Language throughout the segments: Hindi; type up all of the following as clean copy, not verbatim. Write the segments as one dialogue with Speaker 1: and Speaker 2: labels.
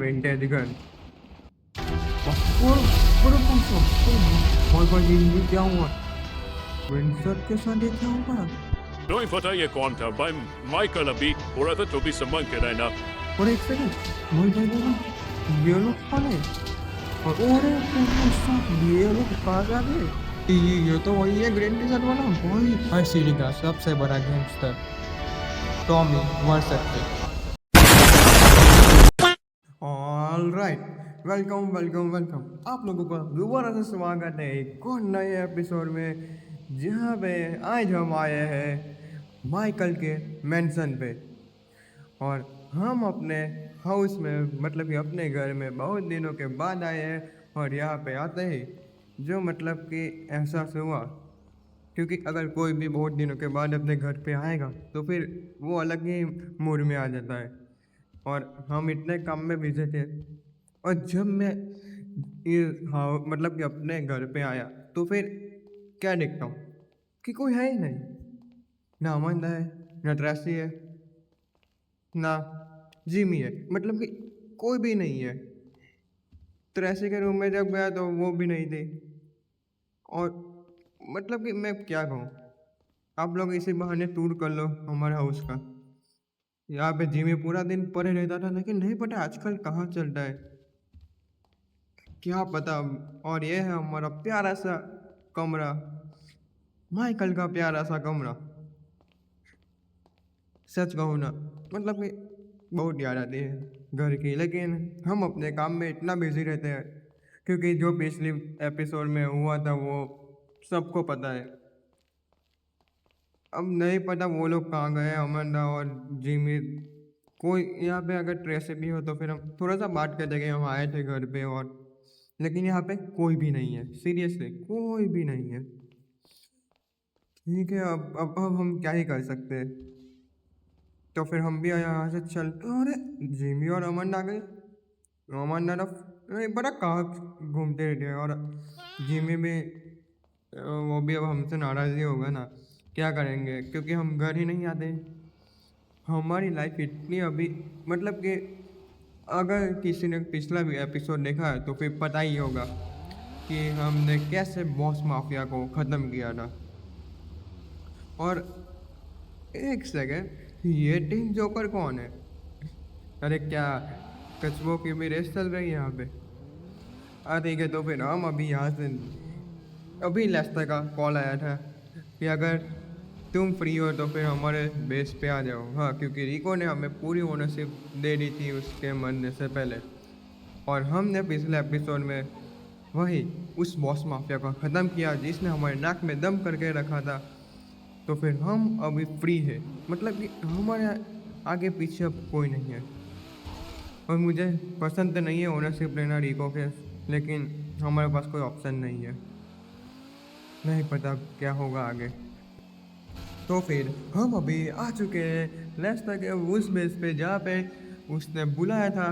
Speaker 1: Pentagon. और बड़ा कौन सा और भाई ये क्या हुआ? विंसर के साथ ये क्या हुआ?
Speaker 2: नहीं पता ये कौन था भाई। माइकल अभी हो रहा था तो भी संभाल के रहना।
Speaker 1: और एक सेकंड मोहित भाई बोला ये लोग कौन है? और ये लोग कहाँ जा गए? ये तो वही है ग्रैंड डिजर्ट वाला भाई। हर सीरीज का सबसे बड़ा gangster Tommy versus. All right, welcome welcome welcome आप लोगों का दोबारा से स्वागत है एक और नए एपिसोड में, जहाँ पे आज हम आए हैं माइकल के मेंशन पे। और हम अपने हाउस में मतलब कि अपने घर में बहुत दिनों के बाद आए हैं। और यहाँ पे आते ही जो मतलब कि एहसास हुआ, क्योंकि अगर कोई भी बहुत दिनों के बाद अपने घर पे आएगा तो फिर वो अलग ही मूड में आ जाता है। और हम इतने काम में बिजी थे, और जब मैं ये हाँ मतलब कि अपने घर पे आया तो फिर क्या देखता हूँ कि कोई है ही नहीं। ना अमन है, ना ट्रेसी है, ना जिमी है, मतलब कि कोई भी नहीं है। ट्रेसी के रूम में जब गया तो वो भी नहीं थी। और मतलब कि मैं क्या कहूँ, आप लोग इसी बहाने टूर कर लो हमारे हाउस का। यहाँ पे जिमी पूरा दिन पड़े रहता था, लेकिन नहीं पता आजकल कहाँ चल रहा है, क्या पता। और ये है हमारा प्यारा सा कमरा, माइकल का प्यारा सा कमरा। सच कहूँ ना, मतलब कि बहुत याद आती है घर की, लेकिन हम अपने काम में इतना बिजी रहते हैं, क्योंकि जो पिछली एपिसोड में हुआ था वो सबको पता है। अब नहीं पता वो लोग कहाँ गए, अमंदा और जिमी। कोई यहाँ पे अगर ट्रेस भी हो तो फिर हम थोड़ा सा बात कर देंगे, हम आए थे घर पे। और लेकिन यहाँ पे कोई भी नहीं है, सीरियसली कोई भी नहीं है। ठीक है, अब हम क्या ही कर सकते हैं। तो फिर हम भी यहाँ से चल, अरे जिमी और अमन आ गए। अमन ना नहीं पता कहाँ घूमते रहते हैं। और जिमी भी वो भी अब हमसे नाराज़ ही होगा ना, क्या करेंगे, क्योंकि हम घर ही नहीं आते। हमारी लाइफ इतनी अभी मतलब कि अगर किसी ने पिछला भी एपिसोड देखा है तो फिर पता ही होगा कि हमने कैसे बॉस माफिया को ख़त्म किया था। और एक सेकेंड, ये टीम जोकर कौन है? अरे क्या कछुओं की भी रेस चल रही है यहाँ पे? ठीक है, तो फिर हम अभी यहाँ से अभी लेस्टर का कॉल आया था कि अगर तुम फ्री हो तो फिर हमारे बेस पे आ जाओ। हाँ, क्योंकि रिको ने हमें पूरी ओनरशिप दे दी थी उसके मरने से पहले। और हमने पिछले एपिसोड में वही उस बॉस माफिया को ख़त्म किया जिसने हमारे नाक में दम करके रखा था। तो फिर हम अभी फ्री है, मतलब कि हमारे आगे पीछे अब कोई नहीं है। और मुझे पसंद तो नहीं है ओनरशिप लेना रिको के, लेकिन हमारे पास कोई ऑप्शन नहीं है। नहीं पता क्या होगा आगे। तो फिर हम अभी आ चुके हैं लेस्टर के उस बेस पे जहाँ पे उसने बुलाया था।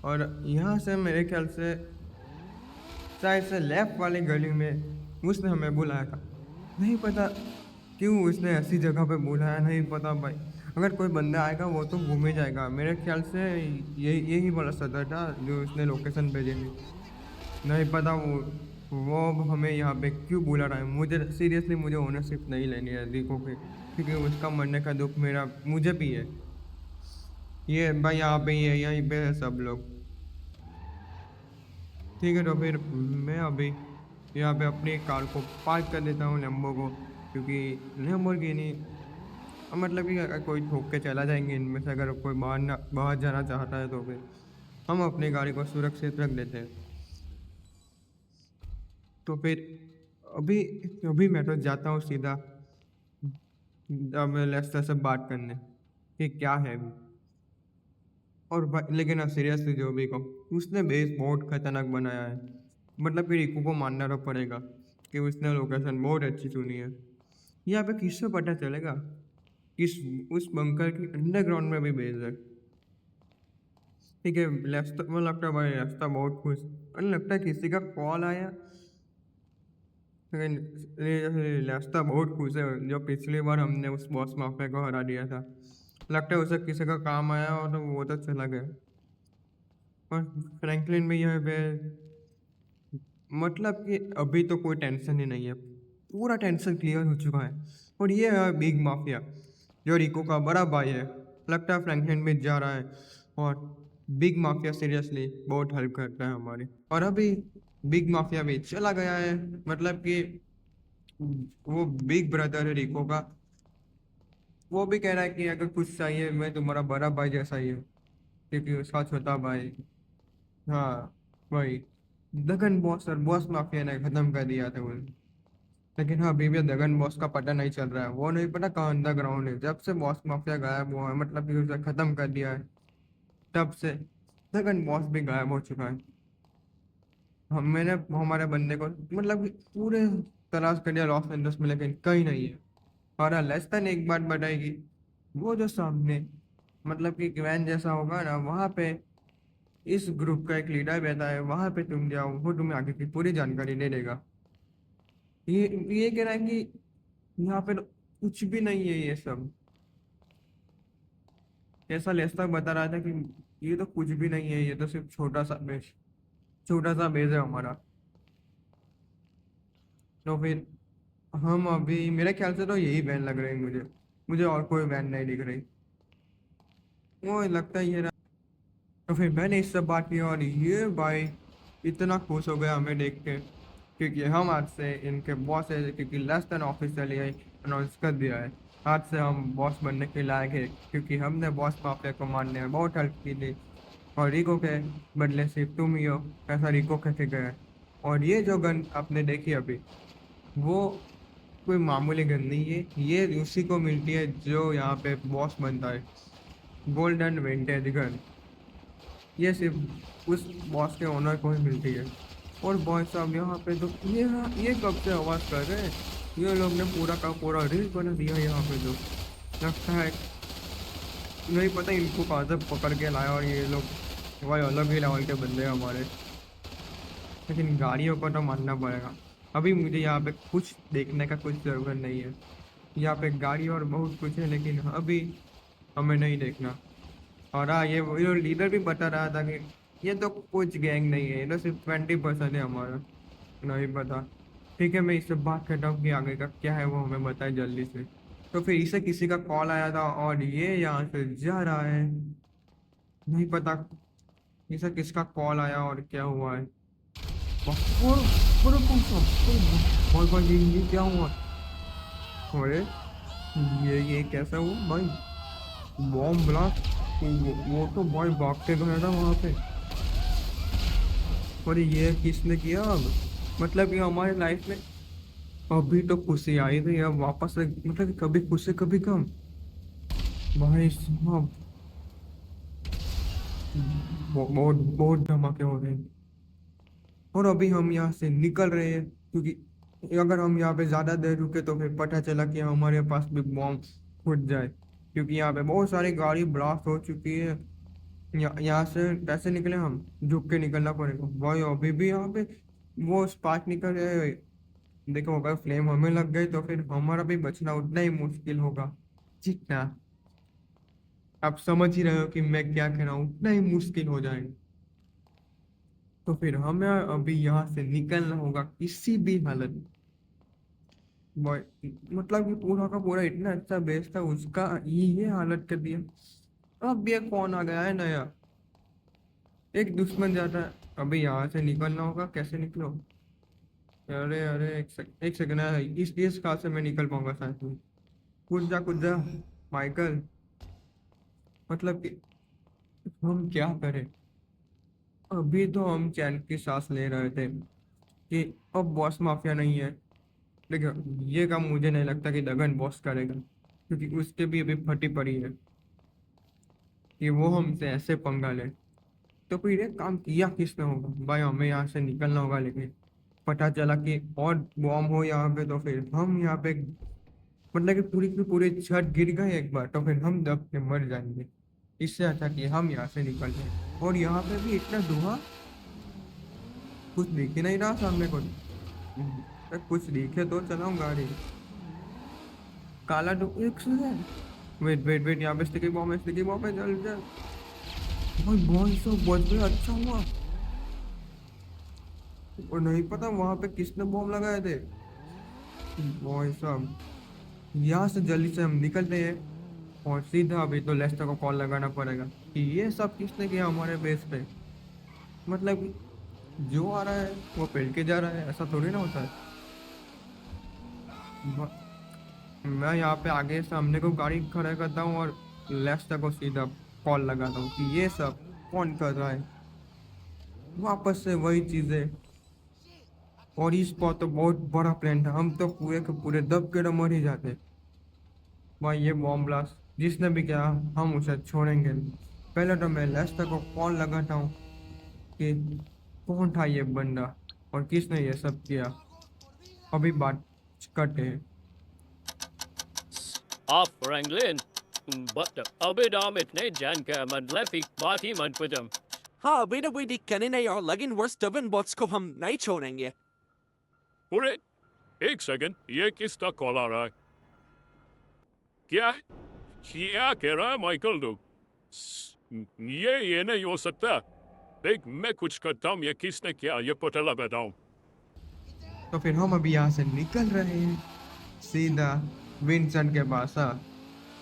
Speaker 1: और यहाँ से मेरे ख्याल से शायद से लेफ्ट वाली गली में उसने हमें बुलाया था। नहीं पता क्यों उसने ऐसी जगह पे बुलाया, नहीं पता भाई। अगर कोई बंदा आएगा वो तो घूम ही जाएगा मेरे ख्याल से। यही वाला सदर था जो उसने लोकेशन भेजी थी। नहीं पता वो अब हमें यहाँ पे क्यों बुला रहा है। मुझे सीरियसली मुझे ओनरशिप नहीं लेनी है दीपो पे, क्योंकि उसका मरने का दुख मेरा मुझे भी है। ये भाई यहाँ पे ही है, यहीं पे है सब लोग। ठीक है, तो फिर मैं अभी यहाँ पे अपनी कार को पार्क कर देता हूँ लेम्बो को, क्योंकि लैम्बोर्गिनी मतलब कि अगर कोई ठोक के चला जाएंगे इनमें से, अगर कोई बाहर जाना चाहता है तो फिर हम अपनी गाड़ी को सुरक्षित रख देते हैं। तो फिर अभी अभी मैं तो जाता हूँ सीधा अब लेस्टर से बात करने कि क्या है अभी। और लेकिन अब सीरियसली जो भी को उसने बेस बहुत खतरनाक बनाया है। मतलब कि रिकू को मानना तो पड़ेगा कि उसने लोकेशन बहुत अच्छी चुनी है। यहाँ पे किससे पता चलेगा किस उस बंकर की अंडरग्राउंड में भी बेस है। ठीक है, लेस्टर में लगता है भाई लेस्टर बहुत खुश, और लगता है किसी का कॉल आया। लेकिन लेस्टर बहुत खुश है, जो पिछली बार हमने उस बॉस माफिया को हरा दिया था। लगता है उसे किसी का काम आया और वो तो चला गया। और फ्रैंकलिन में यहाँ पे मतलब कि अभी तो कोई टेंशन ही नहीं है, पूरा टेंशन क्लियर हो चुका है। और ये है बिग माफिया, जो रिको का बड़ा भाई है। लगता है फ्रैंकलिन में जा रहा है, और बिग माफिया सीरियसली बहुत हेल्प करता है हमारी। और अभी बिग माफिया भी चला गया है, मतलब कि वो बिग ब्रदर है रिको का, वो भी कह रहा है कि अगर कुछ चाहिए मैं तुम्हारा बड़ा भाई जैसा ही हूँ, क्योंकि उसका छोटा भाई। हाँ, वही दगन बॉस और बॉस माफिया ने खत्म कर दिया था वो। लेकिन हाँ, अभी भी दगन बॉस का पता नहीं चल रहा है, वो नहीं पता कहाँ अंडरग्राउंड है। जब से बॉस माफिया गायब हुआ है, मतलब कि उसे खत्म कर दिया है, तब से दगन बॉस भी गायब हो चुका है। हम मैंने हमारे बंदे को मतलब कि पूरे तलाश कर लिया लॉस एंजल्स में, लेकिन कहीं नहीं है। और हाँ, लेस्टन एक बात बताएगी, वो जो सामने मतलब कि ग्वैन जैसा होगा ना, वहाँ पे इस ग्रुप का एक लीडर बैठा है, वहाँ पे तुम जाओ, वो तुम्हें आगे की पूरी जानकारी दे देगा। ये कह रहा है कि यहाँ पे तो कुछ भी नहीं है ये सब। ऐसा लेस्टर बता रहा था कि ये तो कुछ भी नहीं है, ये तो सिर्फ छोटा सा बेस है हमारा। तो फिर हम अभी मेरे ख्याल से तो यही बैन लग रही है मुझे। मुझे और कोई बैन नहीं दिख रही। वो लगता ही है ना। तो फिर मैंने इससे बात की, और ये भाई इतना खुश हो गया हमें देख के, क्योंकि हम आज से इनके बॉस है, क्योंकि लेस देन ऑफिशियली अनाउंस कर दिया है। आज से हम बॉस बनने के लायक है, क्योंकि हमने बॉस माफिया को मारने में बहुत हेल्प की थी। और रिको के बदले सिर्फ तुम ही हो, ऐसा रिको कहते गए। और ये जो गन आपने देखी अभी, वो कोई मामूली गन नहीं है, ये उसी को मिलती है जो यहाँ पे बॉस बनता है, गोल्डन विंटेज गन। ये सिर्फ उस बॉस के ओनर को ही मिलती है। और बॉस साहब यहाँ पे तो ये कब से आवाज़ कर रहे हैं। ये लोग ने पूरा का पूरा रील बना दिया यहाँ पे, तो लगता है नहीं पता इनको कहाँ से पकड़ के लाया, और ये लोग भाई अलग ही लेवल के बंदे हैं हमारे। लेकिन गाड़ियों को तो मानना पड़ेगा। अभी मुझे यहाँ पे कुछ देखने का कुछ ज़रूरत नहीं है। यहाँ पे गाड़ी और बहुत कुछ है, लेकिन अभी हमें नहीं देखना। और हाँ, ये लीडर भी बता रहा था कि ये तो कुछ गैंग नहीं है, ये तो सिर्फ 20% है हमारा। नहीं पता। ठीक है, मैं इससे बात करता हूँ कि आगे का क्या है, वो हमें बताए जल्दी से। तो फिर इसे किसी का कॉल आया था, और ये यहाँ से जा रहा है। नहीं पता इसे किसका कॉल आया और क्या हुआ है। और और कौन सा भाई भाई, ये क्या हुआ। अरे ये कैसा हुआ भाई, बॉम्ब ब्लास्ट। वो तो भाई भागते गया था वहां पे। और ये किसने किया अब, मतलब कि हमारे लाइफ में अभी तो खुशी आई थी, अब वापस से मतलब कि कभी खुशी कभी गम। भाई साहब, बहुत बहुत धमाके हो रहे हैं। और अभी हम यहाँ से निकल रहे हैं, क्योंकि अगर हम यहाँ पे ज्यादा देर रुके तो फिर पता चला कि हमारे पास भी बॉम्ब फूट जाए, क्योंकि यहाँ पे बहुत सारी गाड़ी ब्लास्ट हो चुकी है। यहाँ से कैसे निकले हम, झुक के निकलना पड़ेगा भाई। अभी भी यहाँ पे वो स्पार्क निकल रहे हैं। देखो, अगर फ्लेम हमें लग गई तो फिर हमारा भी बचना उतना ही मुश्किल होगा, जितना आप समझ ही रहे हो कि मैं क्या कह रहा हूँ, उतना ही मुश्किल हो जाएगा। तो फिर हमें अभी यहाँ से निकलना होगा किसी भी हालत में। भाई मतलब कि पूरा का पूरा इतना अच्छा बेस था उसका, ये हालत कर दिया। अब ये कौन आ गया है नया, एक दुश्मन जाता है। अभी यहाँ से निकलना होगा, कैसे निकलो। अरे अरे, एक सेकंड है, इस कार से मैं निकल पाऊंगा शायद में। कूद जा माइकल। मतलब कि हम क्या करें। अभी तो हम चैन की सांस ले रहे थे कि अब बॉस माफिया नहीं है। देखो, ये काम मुझे नहीं लगता कि दगन बॉस करेगा, क्योंकि उसके भी अभी फटी पड़ी है कि वो हमसे ऐसे पंगा ले। तो फिर ये काम किया किसने होगा भाई, हमें यहाँ से निकलना होगा। लेकिन पता चला कि और बॉम्ब हो यहाँ पे, तो फिर हम यहाँ पे मतलब कि पूरी की पूरी छत गिर गए एक बार, तो फिर हम दब के मर जाएंगे। इससे अच्छा कि हम यहाँ से निकल जाए। और यहाँ पे भी इतना धुआं, कुछ दिख ही नहीं रहा सामने को। कुछ दिखे तो चलाऊं गाड़ी। काला एक सेकंड, वेट वेट वेट, यहाँ पे स्टिकी बॉम्ब है, स्टिकी बॉम्ब है, जल जल। भाई भाई सब बच गए, अच्छा हुआ। और नहीं पता वहां पे किसने बॉम्ब लगाए थे। भाई साहब, यहाँ से जल्दी से हम निकलते हैं और सीधा अभी तो लेस्टर को कॉल लगाना पड़ेगा कि ये सब किसने किया हमारे बेस पे। मतलब जो आ रहा है वो पेल के जा रहा है, ऐसा थोड़ी ना होता है। मैं यहाँ पे आगे सामने को गाड़ी खड़ा करता हूँ और लेस्टर को सीधा कॉल लगाता हूँ कि ये सब कौन कर रहा है। वापस से वही चीजें। और इस पर तो बहुत बड़ा प्लान था, हम तो पूरे के पूरे दब के मर ही जाते। भाई ये बॉम्ब ब्लास्ट जिसने भी किया, हम उसे छोड़ेंगे नहीं। पहले तो मैं लेस्टर को कॉल लगाता हूँ कि कौन था ये बंदा और किसने ये सब किया। अभी बात करते हैं।
Speaker 3: Off Franklin. But अबे नाम इतने जान का मतलब एक बात ही मत पूछम.
Speaker 4: हाँ अभी ना वही दिक्कत नहीं और लेकिन वो स्टबन बॉट्स को हम नहीं छोड़ेंगे।
Speaker 2: पूरे एक सेकंड, ये किसका कॉल आ रहा है? क्या क्या कह रहा है माइकल डू? ये नहीं हो सकता। देख, मैं कुछ करता हूँ, ये किसने किया ये पता लगाता हूँ।
Speaker 1: तो फिर हम अभी यहाँ से निकल रहे हैं सीधा विंसन के पास। हाँ,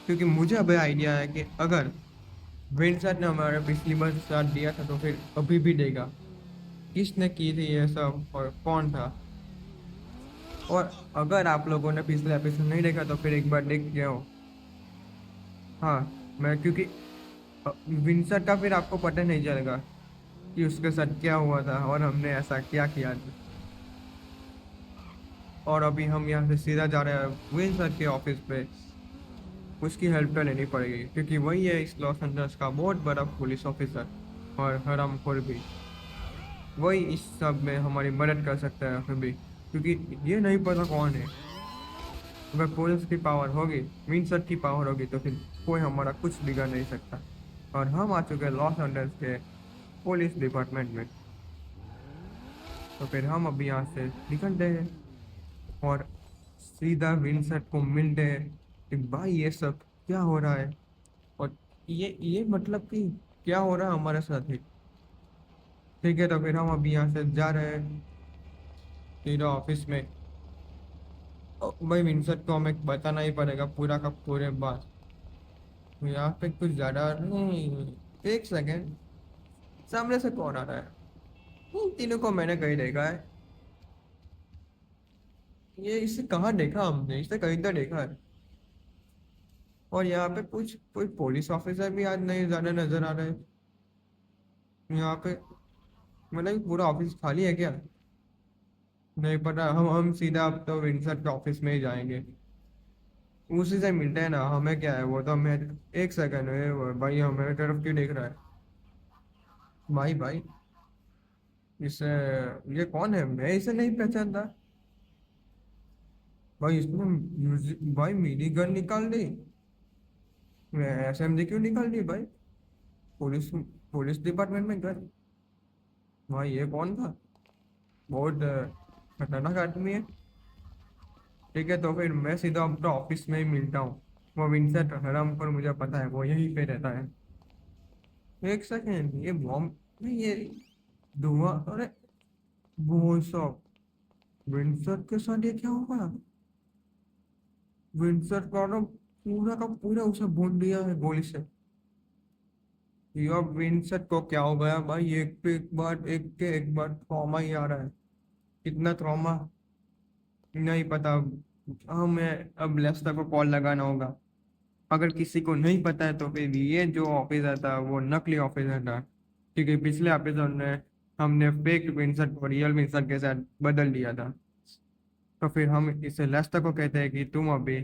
Speaker 1: क्योंकि मुझे अभी आइडिया है कि अगर विंसन ने हमारे पिछली बार साथ दिया था तो फिर अभी भी देगा। किसने की थी ये सब और कौन था। और अगर आप लोगों ने पिछले एपिसोड नहीं देखा तो फिर एक बार देख गया हो। हाँ, मैं क्योंकि विंसन का फिर आपको पता नहीं चलेगा कि उसके साथ क्या हुआ था और हमने ऐसा क्या किया था। और अभी हम यहाँ से सीधा जा रहे हैं विंसन के ऑफिस पे। उसकी हेल्प तो लेनी पड़ेगी क्योंकि वही है इस लॉस एंजल्स का बहुत बड़ा पुलिस ऑफिसर और हरामखोर भी। वही इस सब में हमारी मदद कर सकता है फिर भी, क्योंकि ये नहीं पता कौन है। अगर पुलिस की पावर होगी, विंसन की पावर होगी तो फिर कोई हमारा कुछ बिगाड़ नहीं सकता। और हम आ चुके हैं लॉस एंजल्स के पुलिस डिपार्टमेंट में। तो फिर हम अभी यहाँ से निकलते हैं और सीधा विंसन को मिलते हैं कि भाई ये सब क्या हो रहा है और ये मतलब कि क्या हो रहा है हमारे साथ ही। ठीक है, तो फिर हम अभी यहाँ से जा रहे हैं सीधा ऑफिस में। भाई विंसन को हमें बताना ही पड़ेगा पूरा का पूरे बात। यहाँ पे कुछ ज्यादा नहीं। एक सेकेंड, सामने से कौन आ रहा है? इन तीनों को मैंने कहीं देखा है। ये इसे कहाँ देखा हमने, इसे कहीं तो देखा है। और यहाँ पे कुछ कोई पुलिस ऑफिसर भी आज नहीं ज्यादा नजर आ रहे हैं यहाँ पे। मतलब कि पूरा ऑफिस खाली है क्या? नहीं पता। हम सीधा अब तो विंसन के ऑफिस में ही जाएंगे, उसी से मिलते हैं ना। हमें क्या है, वो तो हमें। एक सेकंड है भाई, हमारे तरफ क्यों देख रहा है? भाई भाई, इसे ये कौन है? मैं इसे नहीं पहचानता। भाई इसने भाई मिनी गन निकाल दी। एसएमजी क्यों निकाल दी भाई? पुलिस पुलिस डिपार्टमेंट में गन। भाई ये कौन था? बहुत खतरनाक आदमी है। ठीक है, तो फिर मैं सीधा अपना ऑफिस में ही मिलता हूँ। वो विंसेंट हराम पर मुझे पता है वो यहीं पे रहता है। एक सेकेंड, ये बॉम्ब नहीं, ये धुआं। अरे वो सब विंसेंट के साथ ये क्या होगा? विंसेंट का पूरा उसे भून दिया है गोली से। या विंसेंट को क्या हो गया भाई? एक पे एक बार, एक के एक बार ट्रॉमा ही आ रहा है। कितना ट्रॉमा नहीं पता। हमें अब लेस्टर को कॉल लगाना होगा। अगर किसी को नहीं पता है तो फिर ये जो ऑफिसर था वो नकली ऑफिसर था, क्योंकि पिछले एपिसोड में हमने फेक विंसेंट को रियल विंसेंट के साथ बदल दिया था। तो फिर हम इसे लेस्टर को कहते हैं कि तुम अभी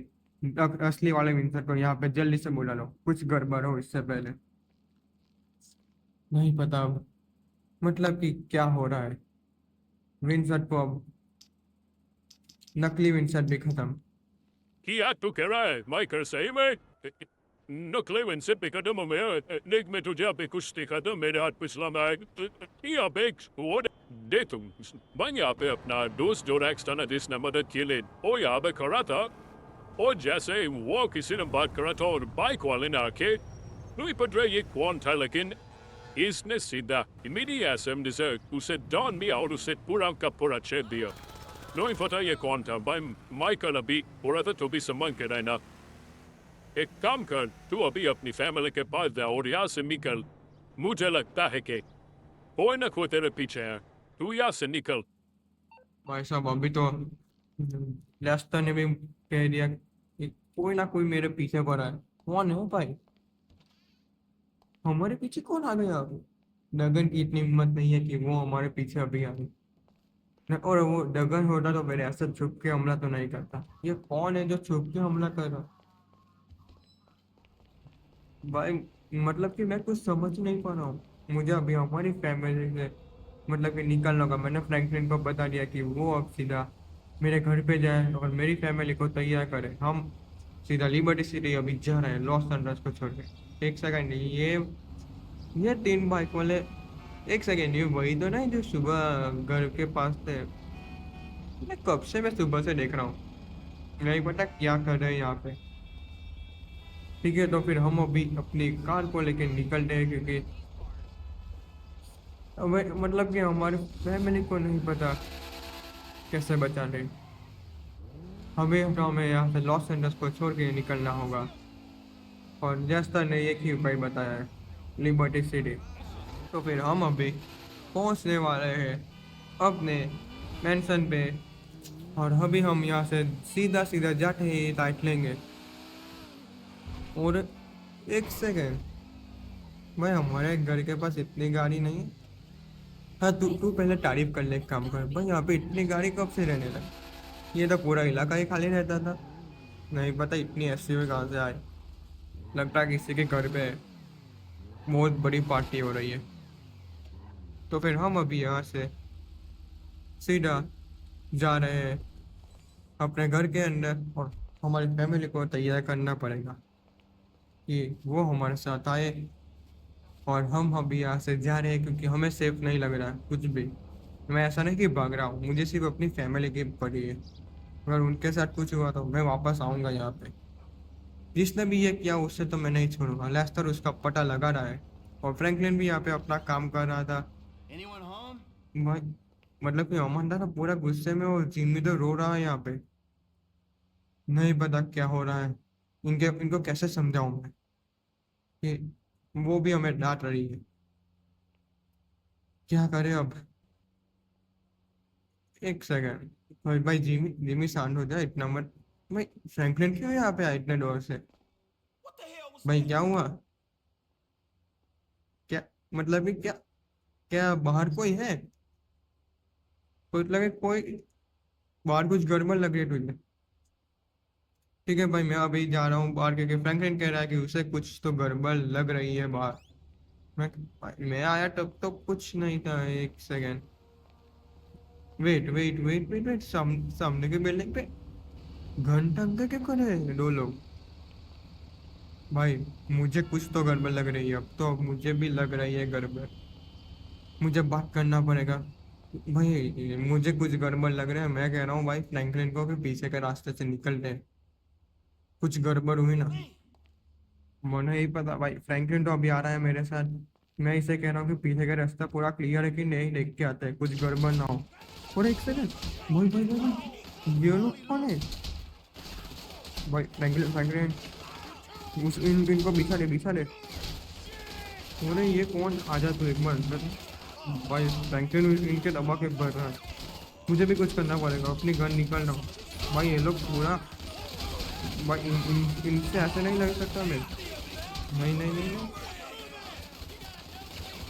Speaker 1: असली वाले विंसेंट को यहाँ पे जल्दी से बुला लो, कुछ गड़बड़ हो इससे पहले। नहीं पता अब मतलब कि क्या हो रहा है। विंसेंट को अब नकली विंसेंट भी खत्म।
Speaker 2: क्या तू कह रहा है माइकल? सही में नकली विंसेंट पे कदम में देख, मैं तुझे अभी कुछ दिखा था, मेरे हाथ पिछला में यहाँ पे वो दे तुम। मैं यहाँ पे अपना दोस्त जो रैक्सटन जिसने मदद की ले वो यहाँ पे खड़ा था, और जैसे वो किसी ने बात करा था और बाइक वाले ने आके नहीं पता ये कौन था, लेकिन इसने सीधा immediatem dizer uसे Don Mia और uसे पूरा का पूरा छेद दिया। नहीं पता ये कौन था, भाई माइकल अभी पूरा था तो भी सम्मान के रहना। एक काम कर, तू अभी अपनी फैमिली के पास जा और यहाँ से निकल। मुझे लगता है कि कोई ना कोई तेरे पीछे है, तू यहाँ से निकल।
Speaker 1: भाई साहब अभी तो लेस्टर ने भी कह दिया कि कोई ना कोई मेरे पीछे पड़ा है। कौन है भाई? हमारे पीछे कौन आ गया अभी? डगन की इतनी हिम्मत नहीं है कि वो हमारे पीछे अभी आ गई। और वो डगन होता तो मेरे ऐसा छुप के हमला तो नहीं करता। ये कौन है जो छुप के हमला कर रहा? भाई मतलब कि मैं कुछ समझ नहीं पा रहा हूँ। मुझे अभी हमारी फैमिली से मतलब कि निकलना होगा। मैंने फ्रैंकलिन को बता दिया कि वो अब सीधा मेरे घर पे जाए और मेरी फैमिली को तैयार करे। हम सीधा लिबर्टी सिटी अभी जा रहे हैं, लॉस एंजल्स को छोड़ के। एक सेकंड, ये 3 बाइक वाले, एक सेकंड, ये वही तो नहीं जो सुबह घर के पास थे? मैं कब से मैं सुबह से देख रहा हूँ, नहीं पता क्या कर रहे हैं यहाँ पे। ठीक है, तो फिर हम अभी अपनी कार को लेके निकलते हैं क्योंकि अब मतलब कि हमारी फैमिली को नहीं पता कैसे बचाने। हमें यहाँ से लॉस एंजल्स को छोड़ के निकलना होगा। और जैसा ने एक ही उपाय बताया है, लिबर्टी सिटी। तो फिर हम अभी पहुंचने वाले हैं अपने मेंशन पे। और अभी हम यहाँ से सीधा सीधा जाते ही राइट लेंगे। और एक सेकेंड भाई, हमारे घर के पास इतनी गाड़ी नहीं है। हाँ, तू पहले तारीफ कर ले, एक काम कर भाई, यहाँ पे इतनी गाड़ी कब से रहने लगी? ये तो पूरा इलाका ही खाली रहता था। नहीं पता इतनी एसयूवी कहाँ से आई। लगता है किसी के घर पे बहुत बड़ी पार्टी हो रही है। तो फिर हम अभी यहाँ से सीधा जा रहे हैं अपने घर के अंदर। और हमारी फैमिली को तैयार करना पड़ेगा कि वो हमारे साथ आए। और हम अभी यहाँ से जा रहे हैं क्योंकि हमें सेफ नहीं लग रहा है कुछ भी। मैं ऐसा नहीं कि भाग रहा हूँ, मुझे सिर्फ अपनी फैमिली की पड़ी है। अगर उनके साथ कुछ हुआ तो मैं वापस आऊँगा यहाँ पे। जिसने भी ये किया उससे तो मैं नहीं छोड़ूंगा। लेस्टर उसका पता लगा रहा है और फ्रैंकलिन भी यहाँ पे अपना काम कर रहा था। भाई मतलब कि अमन था पूरा गुस्से में, और जिम्मी तो रो रहा है यहाँ पे। नहीं पता क्या हो रहा है। इनको कैसे समझाऊं मैं कि वो भी हमें डांट रही है। क्या करें अब? एक सेकंड भाई, जिमी जिमी शांत हो जाए, इतना मत। भाई फ्रैंकलिन क्यों यहाँ पे आया इतने डोर से? भाई क्या हुआ? क्या मतलब कि क्या क्या बाहर कोई है? कुछ लगे कोई बाहर, कुछ गड़बड़ लग रही है तुझे? ठीक है भाई, मैं अभी जा रहा हूँ बाहर क्योंकि फ्रैंकलिन कह रहा है कि उसे कुछ तो गड़बड़ लग रही है बाहर। मैं आया तब तो कुछ नहीं था। एक second, wait wait wait wait wait, सामने के बिल्डिंग पे घंटा टंगे के खड़े हैं 2 लोग। भाई मुझे कुछ तो गड़बड़ लग रही है। अब मुझे भी लग रही है गड़बड़। मुझे बात करना पड़ेगा भाई, मुझे कुछ गड़बड़ लग रहा है। मैं कह रहा हूँ भाई फ्रैंकलिन को कि पीछे के रास्ते से निकलते हैं। कुछ गड़बड़ हुई ना? मुझे नहीं पता भाई, फ्रैंकलिन तो अभी आ रहा है मेरे साथ। मैं इसे कह रहा हूँ कि पीछे का रास्ता पूरा क्लियर है कि नहीं, देख के आते हैं कुछ गड़बड़ ना हो। और एक सेकंड, भाई भाई भाई भाई, ये लोग कौन है? भाई फ्रैंकलिन फ्रैंकलिन इनको बिछा ले। अरे ये कौन? आ जा तू एक बार अंदर। भाई फ्रैंकलिन इनके दबा के भर रहा है। मुझे भी कुछ करना पड़ेगा, अपनी गन निकालना। भाई ये लोग पूरा, भाई इनसे ऐसे नहीं लग सकता मैं। नहीं नहीं नहीं, नहीं।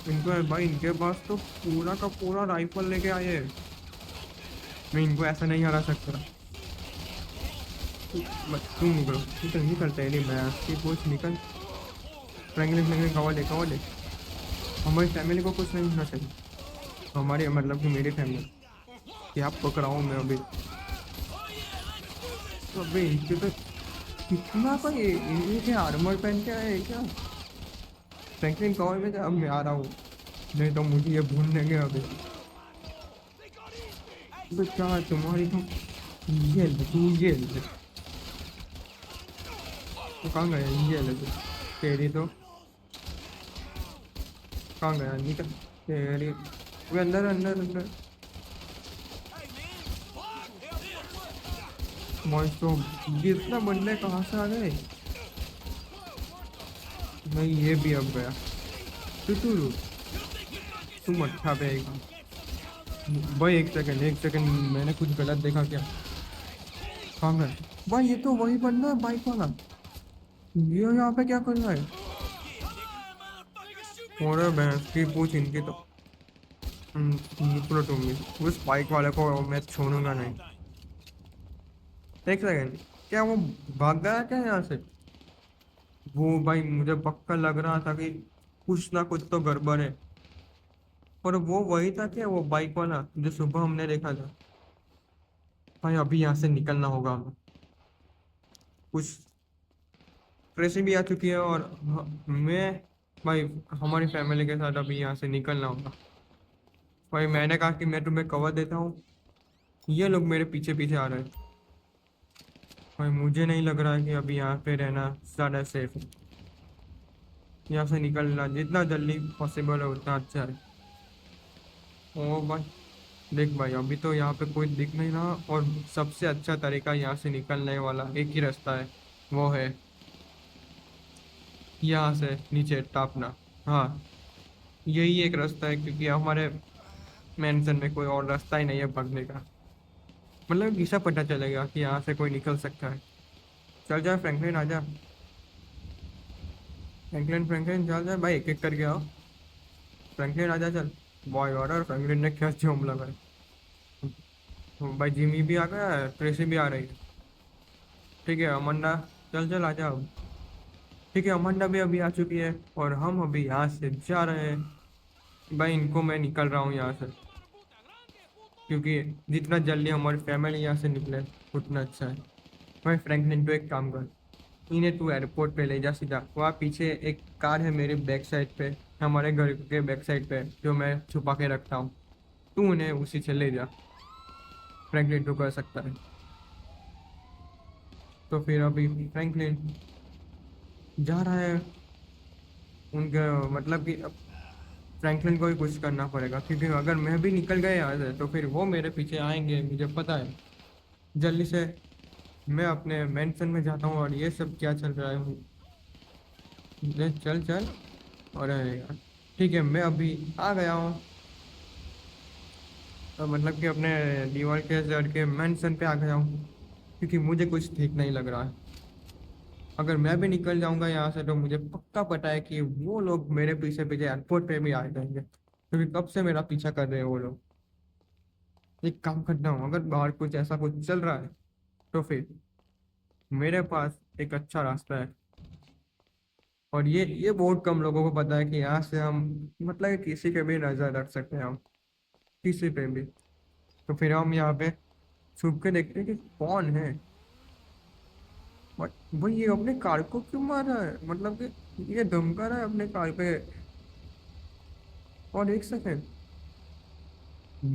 Speaker 1: इनको भाई, इनके पास तो पूरा का पूरा राइफल लेके आए हैं। मैं इनको ऐसा नहीं हरा सकता। तुम निकल तेरी मैं आपकी पूछ निकल। फ्रैंकलिन फ्रैंकलिन कवा ले। हमारी फैमिली को कुछ नहीं होना चाहिए। हमारी मतलब कि मेरी फैमिली क्या पकड़ाऊँ मैं अभी? तो अभी इनके तो कितना पर इनके आर्मर पहन के आए क्या? फ्रैंकलिन कवर में अब मैं आ रहा हूँ, नहीं तो मुझे ये भूल देंगे अभी। तो क्या तुम्हारी तो ये ले तो कहाँ गया? ये ले तेरी तो कहाँ गया निकल तेरी वे अंदर अंदर अंदर भाई तो ये इतना बंदे कहाँ से आ गए नहीं ये भी अब गया टुटुरु तुम अच्छा पे आएगा भाई एक सेकंड मैंने कुछ गलत देखा क्या कहाँ गए भाई ये तो वही बंदा है बाइक वाला ये यहाँ पे क्या कर रहा है और भैंस की पूछ इनकी तो निकलो तुम भी उस बाइक वाले को मैं छोड़ूंगा नहीं एक सेकंड क्या वो भाग गया क्या यहाँ से वो भाई मुझे पक्का लग रहा था कि कुछ ना कुछ तो गड़बड़ है और वो वही था क्या वो बाइक वाला जो सुबह हमने देखा था भाई अभी यहाँ से निकलना होगा हमें कुछ ट्रेसी भी आ चुकी है और मैं भाई हमारी फैमिली के साथ अभी यहाँ से निकलना होगा भाई मैंने कहा कि मैं तुम्हें कवर देता हूँ ये लोग मेरे पीछे पीछे आ रहे हैं भाई मुझे नहीं लग रहा है कि अभी यहाँ पे रहना ज़्यादा सेफ है यहाँ से निकलना जितना जल्दी पॉसिबल है उतना अच्छा है ओ भाई देख भाई अभी तो यहाँ पे कोई दिख नहीं रहा और सबसे अच्छा तरीका यहाँ से निकलने वाला एक ही रास्ता है वो है यहाँ से नीचे टापना हाँ यही एक रास्ता है क्योंकि हमारे मेंशन में कोई और रास्ता ही नहीं है भागने का मतलब किसा पता चलेगा कि यहाँ से कोई निकल सकता है चल जा फ्रैंकलिन आ जा फ्रैंकलिन चल जा भाई एक एक करके आओ फ्रैंकलिन आ जा चल बॉय ऑर्डर फ्रैंकलिन ने क्या जोम लगाए भाई जिमी भी आ गया है ट्रेसी भी आ रही है ठीक है अमंडा चल चल आ जाओ ठीक है अमंडा भी अभी आ चुकी है और हम अभी यहाँ से जा रहे हैं भाई इनको मैं निकल रहा हूँ यहाँ से क्योंकि जितना जल्दी हमारी फैमिली यहाँ से निकले उतना अच्छा है भाई फ्रैंकलिन तो एक काम कर इन्हें तू एयरपोर्ट पे ले जा सीधा वहाँ पीछे एक कार है मेरे बैक साइड पे हमारे घर के बैक साइड पे जो मैं छुपा के रखता हूँ तू उन्हें उसी से ले जा फ्रैंकलिन तो कर सकता है तो फिर अभी फ्रैंकलिन जा रहा है उनका मतलब कि अब फ्रैंकलिन को ही कुछ करना पड़ेगा क्योंकि अगर मैं भी निकल गया यहाँ से तो फिर वो मेरे पीछे आएंगे मुझे पता है जल्दी से मैं अपने मेंशन में जाता हूँ और ये सब क्या चल रहा है चल चल और यार ठीक है मैं अभी आ गया हूँ तो मतलब कि अपने दीवार के जड़ के मेंशन पे आ गया हूँ क्योंकि मुझे कुछ ठीक नहीं लग रहा है अगर मैं भी निकल जाऊंगा यहाँ से तो मुझे पक्का पता है कि वो लोग मेरे पीछे पीछे एयरपोर्ट पे भी आ जाएंगे क्योंकि कब से मेरा पीछा कर रहे हैं वो लोग एक काम करता हूँ अगर बाहर कुछ ऐसा कुछ चल रहा है तो फिर मेरे पास एक अच्छा रास्ता है और ये बहुत कम लोगों को पता है कि यहाँ से हम मतलब कि किसी पे भी नजर रख सकते हैं हम किसी पे भी तो फिर हम यहाँ पे छुप के देखते हैं कि कौन है भाई ये अपने कार को क्यों मार रहा है मतलब कि ये धमका रहा है अपने कार पे और एक सेकंड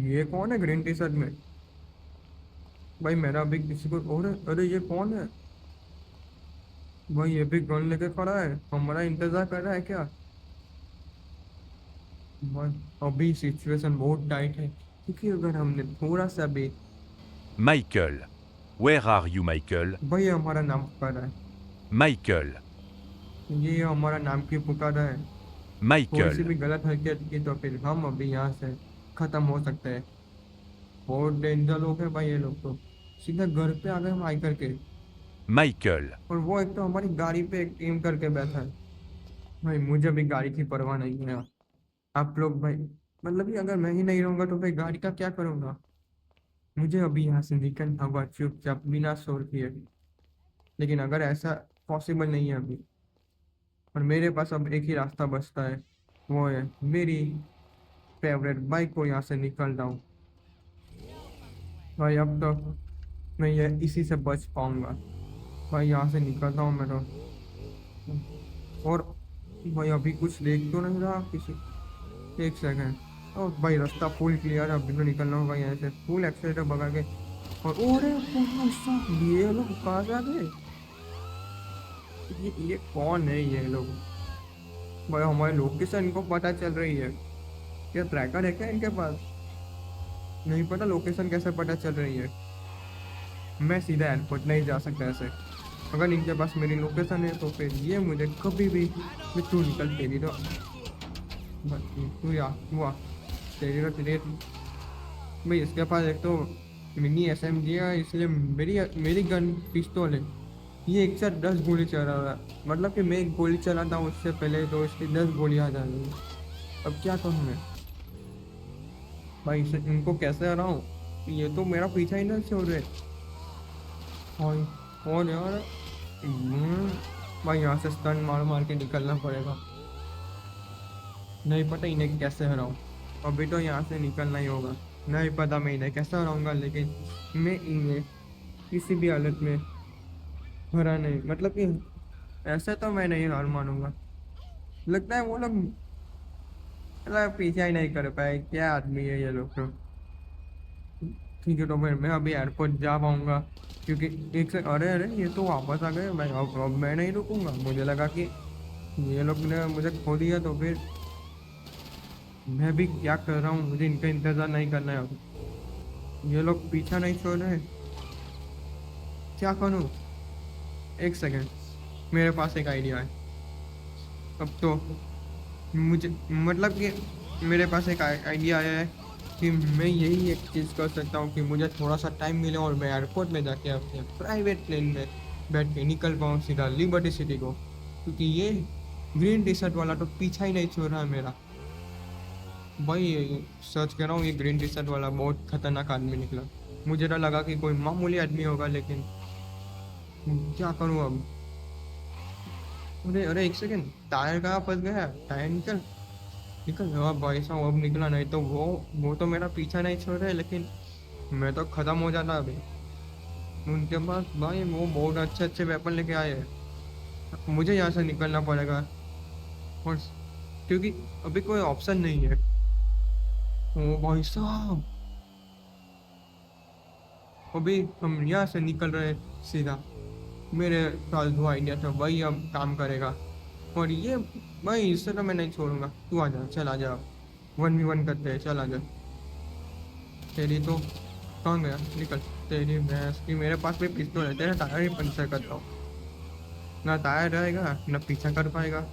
Speaker 1: ये कौन है ग्रीन टी शर्ट में भाई मेरा भी किसी को और अरे ये कौन है भाई ये भी गन लेके खड़ा है हमारा इंतजार कर रहा है क्या भाई अभी सिचुएशन बहुत टाइट है क्योंकि अगर हमने थोड़ा सा भी
Speaker 5: Michael. Where are you, Michael?
Speaker 1: भाई ये हमारा नाम पुकार रहा है
Speaker 5: Michael.
Speaker 1: ये हमारा नाम क्यों पुकार रहा है थोड़ी सी भी
Speaker 5: Michael.
Speaker 1: गलत हरकत की तो फिर हम अभी यहाँ से खत्म हो सकते हैं बहुत डेंजर लोग हैं भाई ये लोग तो सीधा घर पे आ गए हम आई करके
Speaker 5: Michael.
Speaker 1: और वो एक तो हमारी गाड़ी पे एक टीम करके बैठा है भाई मुझे भी गाड़ी की परवाह नहीं है आप लोग भाई मतलब कि अगर मैं ही नहीं रहूंगा तो फिर गाड़ी का क्या करूंगा मुझे अभी यहाँ से निकलना होगा चुपचाप बिना शोर किए लेकिन अगर ऐसा पॉसिबल नहीं है अभी और मेरे पास अब एक ही रास्ता बचता है वो है मेरी फेवरेट बाइक को यहाँ से निकल जाऊँ भाई अब तो मैं ये इसी से बच पाऊंगा भाई यहाँ से निकलता हूँ मैं तो और भाई अभी कुछ देख तो नहीं रहा किसी एक सेकंड और भाई रास्ता फुल क्लियर है अभी तो निकलना होगा यहाँ से फुल एक्सीलेटर भगा के और ये लोग कहाँ से आ गए ये कौन है ये लोग भाई हमारे लोकेशन इनको पता चल रही है। क्या ट्रैकर है क्या इनके पास? नहीं पता लोकेशन कैसे पता चल रही है। मैं सीधा एयरपोर्ट नहीं जा सकता ऐसे। अगर इनके पास मेरी लोकेशन है तो फिर ये मुझे कभी भी तू निकल तेरी तो तू या हुआ तेरी तो तेरे भाई इसके पास एक तो मिनी SMG है इसलिए मेरी गन पिस्तौल है। ये एक साथ 10 गोली चला रहा है मतलब कि मैं एक गोली चलाता हूँ उससे पहले तो इसकी 10 गोलियाँ आ जा रही हैं। अब क्या करूँ मैं भाई इनको कैसे हराऊँ? ये तो मेरा पीछा ही नहीं छोड़ रहे। और यार भाई यहाँ से स्टन मार मार के निकलना पड़ेगा। नहीं पता इन्हें कैसे हराऊँ। अभी तो यहाँ से निकलना ही होगा। नहीं पता मैं इन्हें कैसे हराऊंगा लेकिन मैं इन्हें किसी भी हालत में हरा नहीं मतलब कि ऐसे तो मैं नहीं हार मानूंगा। लगता है वो लोग मतलब पीछा ही नहीं कर पाए। क्या आदमी है ये लोग तो। ठीक है तो फिर मैं अभी एयरपोर्ट जा पाऊंगा क्योंकि एक से अरे अरे ये तो वापस आ गए। मैं अब मैं नहीं रुकूंगा। मुझे लगा कि ये लोग ने मुझे खो दिया तो फिर मैं भी क्या कर रहा हूँ। मुझे इनका इंतज़ार नहीं करना है अब। ये लोग पीछा नहीं छोड़ रहे। क्या करूँ? एक सेकेंड मेरे पास एक आइडिया है। अब तो मुझे मतलब कि मेरे पास एक आइडिया आया है कि मैं यही एक चीज़ कर सकता हूँ कि मुझे थोड़ा सा टाइम मिले और मैं एयरपोर्ट में जाके अपने प्राइवेट प्लेन में बैठ के निकल पाऊँ सीधा लिबर्टी सिटी को। क्योंकि ये ग्रीन टी शर्ट वाला तो पीछा ही नहीं छोड़ रहा है मेरा। भाई सर्च कर रहा हूँ ये ग्रीन टी शर्ट वाला बहुत खतरनाक आदमी निकला। मुझे तो लगा कि कोई मामूली आदमी होगा लेकिन क्या करूँ अब। अरे अरे एक सेकेंड टायर कहाँ फंस गया? टायर निकल निकल। हाँ भाई साहब अब निकला। नहीं तो वो तो मेरा पीछा नहीं छोड़ रहे लेकिन मैं तो ख़त्म हो जाता अभी। उनके पास भाई वो बहुत अच्छे अच्छे वेपन लेके आए हैं। मुझे यहाँ से निकलना पड़ेगा और क्योंकि अभी कोई ऑप्शन नहीं है। ओ भाई साहब अभी हम यहाँ से निकल रहे सीधा। मेरे पास जो आइडिया था वही अब काम करेगा और ये भाई इससे तो मैं नहीं छोड़ूंगा। तू आ जा चल आ जा 1v1 करते हैं। चल आ जा। तेरी तो कहाँ गया? निकल। तेरी भैंस की मेरे पास भी पिस्तौल है। तेरा टायर ही पंचर करता हूँ। ना टायर रहेगा ना पीछा कर पाएगा।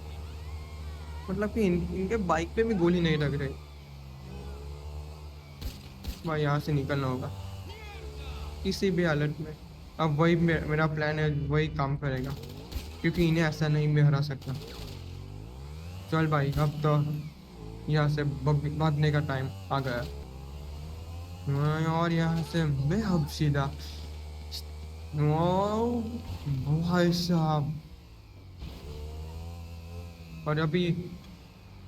Speaker 1: मतलब कि इनके बाइक पे भी गोली नहीं लग रही। भाई यहाँ से निकलना होगा किसी भी हालत में। अब वही मेरा प्लान है वही काम करेगा क्योंकि इन्हें ऐसा नहीं मैं हरा सकता। चल भाई अब तो यहाँ से भागने का टाइम आ गया। और यहाँ से मैं अब सीधा ओ भाई साहब। और अभी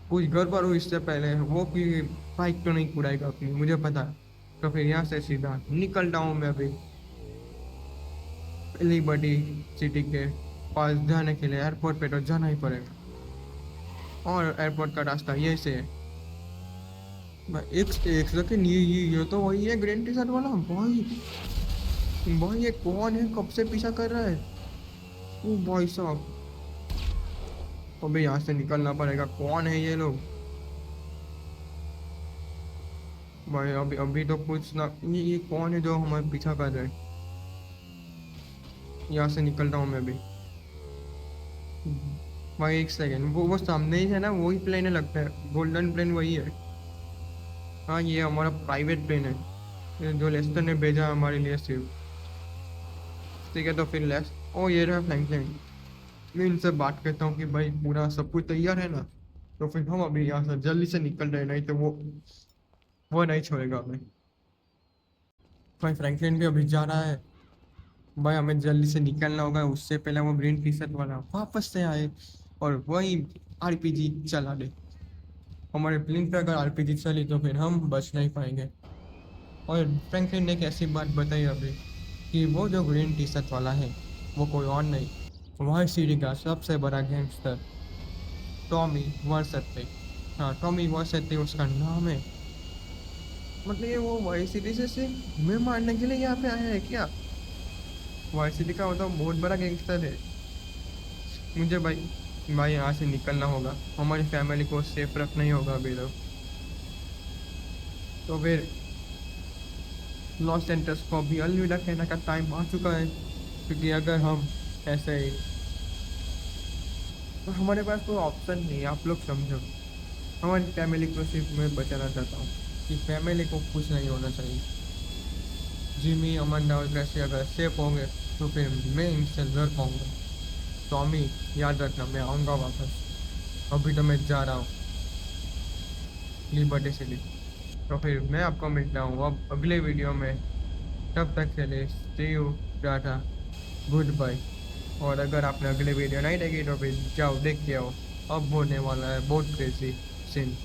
Speaker 1: कुछ गड़बड़ हुई इससे पहले वो कि बाइक तो नहीं उड़ाएगा अपनी मुझे पता है। तो फिर यहाँ से सीधा निकलता हूँ मैं अभी लिबर्टी सिटी के पास जाने के लिए। एयरपोर्ट पे तो जाना ही पड़ेगा और एयरपोर्ट का रास्ता यही से है। एक सेकंड ये तो वही है ग्रीन टी शर्ट वाला। भाई ये कौन है? कब से पीछा कर रहा है? ओ भाई साहब अबे यहाँ से निकलना पड़ेगा। कौन है ये लोग? भाई अभी अभी तो कुछ ना ये कौन है जो हमारे पीछा कर रहे हैं? यहाँ से निकलता हूँ मैं अभी। भाई एक सेकेंड वो सामने ही है ना वही प्लेन है लगता है। गोल्डन प्लेन वही है। हाँ ये हमारा प्राइवेट प्लेन है ये जो लेस्टर ने भेजा हमारे लिए सिर्फ। ठीक है तो फिर ओ ये रहा फ्रैंकलिन। मैं इनसे बात करता हूँ कि भाई पूरा सब कुछ तैयार है ना। तो फिर हम अभी यहाँ से जल्दी से निकल रहे नहीं तो वो नहीं छोड़ेगा हमें। भाई फ्रैंकलिन भी अभी जा रहा है। भाई हमें जल्दी से निकलना होगा उससे पहले वो ग्रीन टी शर्ट वाला वापस से आए और वही RPG चला दे। हमारे प्लेन पे अगर RPG चली तो फिर हम बच नहीं पाएंगे। और फ्रैंकलिन ने एक ऐसी बात बताई अभी कि वो जो ग्रीन टी शर्ट वाला है वो कोई और नहीं वाई सिटी का सबसे बड़ा गैंगस्टर टॉमी वर्सेट्टी। हाँ टॉमी वर्सेट्टी उसका नाम है। मतलब ये वो वाई सिटी से सिर्फ मैं मारने के लिए यहाँ पे आया है क्या? वाई सिटी का मतलब बहुत बड़ा गैंगस्टर है। मुझे भाई भाई यहाँ से निकलना होगा, हमारी फैमिली को सेफ रखना ही होगा अभी तो फिर लॉस एंजल्स को अभी अलविदा कहने का टाइम आ चुका है, क्योंकि अगर हम ऐसे ही तो हमारे पास कोई ऑप्शन नहीं है। आप लोग समझो, हमारी फैमिली को सिर्फ मैं बचाना चाहता हूँ कि फैमिली को कुछ नहीं होना चाहिए। जिमी, अमंडा और ग्रेसी अगर सेफ होंगे तो फिर मैं इनसे लड़ पाऊंगा। टॉमी, याद रखना मैं आऊँगा वापस। अभी तो मैं जा रहा हूँ लिबर्टी सिटी। तो फिर मैं आपको मिलता हूँ अब अगले वीडियो में। तब तक के लिए सी यू, टाटा, गुड बाय। और अगर आपने अगले वीडियो नहीं देखी तो फिर जाओ देख के आओ, अब होने वाला है बहुत क्रेजी सीन।